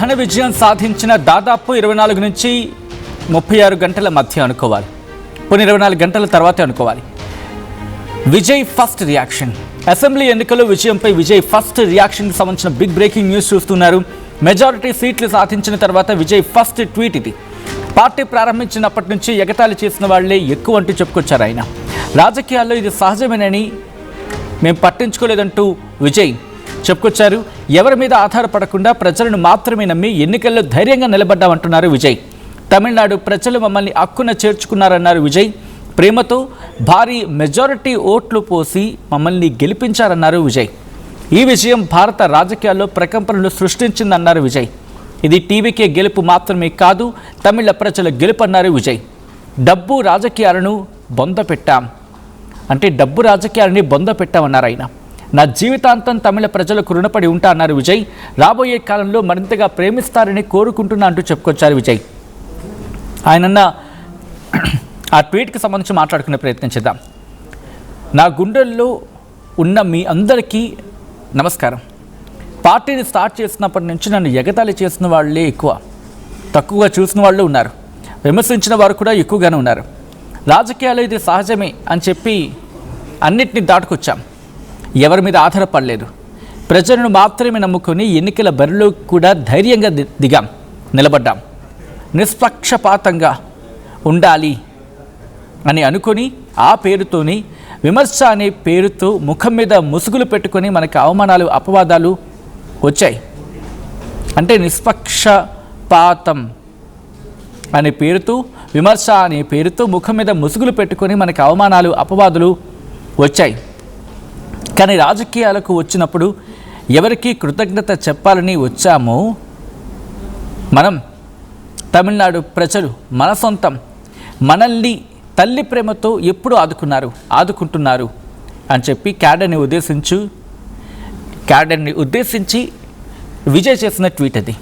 ఘన విజయం సాధించిన దాదాపు 24 నుంచి 36 గంటల మధ్య అనుకోవాలి. పోనీ 24 గంటల తర్వాతే అనుకోవాలి. Vijay first reaction. అసెంబ్లీ ఎన్నికల్లో విజయంపై విజయ్ ఫస్ట్ రియాక్షన్కి సంబంధించిన బిగ్ బ్రేకింగ్ న్యూస్ చూస్తున్నారు. మెజారిటీ సీట్లు సాధించిన తర్వాత విజయ్ ఫస్ట్ ట్వీట్ ఇది. పార్టీ ప్రారంభించినప్పటి నుంచి ఎగతాళి చేసిన వాళ్లే ఎక్కువ అంటూ చెప్పుకొచ్చారు ఆయన. రాజకీయాల్లో ఇది సహజమేనని మేము పట్టించుకోలేదంటూ విజయ్ చెప్పుకొచ్చారు. ఎవరి మీద ఆధారపడకుండా ప్రజలను మాత్రమే నమ్మి ఎన్నికల్లో ధైర్యంగా నిలబడ్డామంటున్నారు విజయ్. తమిళనాడు ప్రజలు మమ్మల్ని హక్కున చేర్చుకున్నారన్నారు విజయ్. ప్రేమతో భారీ మెజారిటీ ఓట్లు పోసి మమ్మల్ని గెలిపించారన్నారు విజయ్. ఈ విజయం భారత రాజకీయాల్లో ప్రకంపనలు సృష్టించిందన్నారు విజయ్. ఇది టీవీకే గెలుపు మాత్రమే కాదు, తమిళ ప్రజల గెలుపు అన్నారు విజయ్. డబ్బు రాజకీయాలను బొంద పెట్టాం అంటే డబ్బు రాజకీయాలని బొంద పెట్టామన్నారు ఆయన. నా జీవితాంతం తమిళ ప్రజలకు రుణపడి ఉంటా అన్నారు విజయ్. రాబోయే కాలంలో మరింతగా ప్రేమిస్తారని కోరుకుంటున్నా అంటూ చెప్పుకొచ్చారు విజయ్. ఆయనన్న ఆ ట్వీట్కి సంబంధించి మాట్లాడుకునే ప్రయత్నం చేద్దాం. నా గుండెల్లో ఉన్న మీ అందరికీ నమస్కారం. పార్టీని స్టార్ట్ చేసినప్పటి నుంచి నన్ను ఎగతాళి చేసిన వాళ్ళే ఎక్కువ, తక్కువగా చూసిన వాళ్ళు ఉన్నారు. విమర్శించిన వారు కూడా ఎక్కువగానే ఉన్నారు. రాజకీయాలు ఇది సహజమే అని చెప్పి అన్నిటిని దాటుకొచ్చాం. ఎవరి మీద ఆధారపడలేదు. ప్రజలను మాత్రమే నమ్ముకొని ఎన్నికల బరిలో కూడా ధైర్యంగా నిలబడ్డాం. నిష్పక్షపాతంగా ఉండాలి అని అనుకొని ఆ పేరుతోని విమర్శ అనే పేరుతో ముఖం మీద ముసుగులు పెట్టుకొని మనకు అవమానాలు అపవాదాలు వచ్చాయి. అంటే నిష్పక్షపాతం అనే పేరుతో విమర్శ అనే పేరుతో ముఖం మీద ముసుగులు పెట్టుకొని మనకు అవమానాలు అపవాదులు వచ్చాయి. కానీ రాజకీయాలకు వచ్చినప్పుడు ఎవరికి కృతజ్ఞత చెప్పాలని వచ్చామో మనం తమిళనాడు ప్రజలు మన సొంతం, మనల్ని తల్లి ప్రేమతో ఎప్పుడు ఆదుకుంటున్నారు అని చెప్పి క్యాడర్ని ఉద్దేశించి విజయ్ చేసిన ట్వీట్ అది.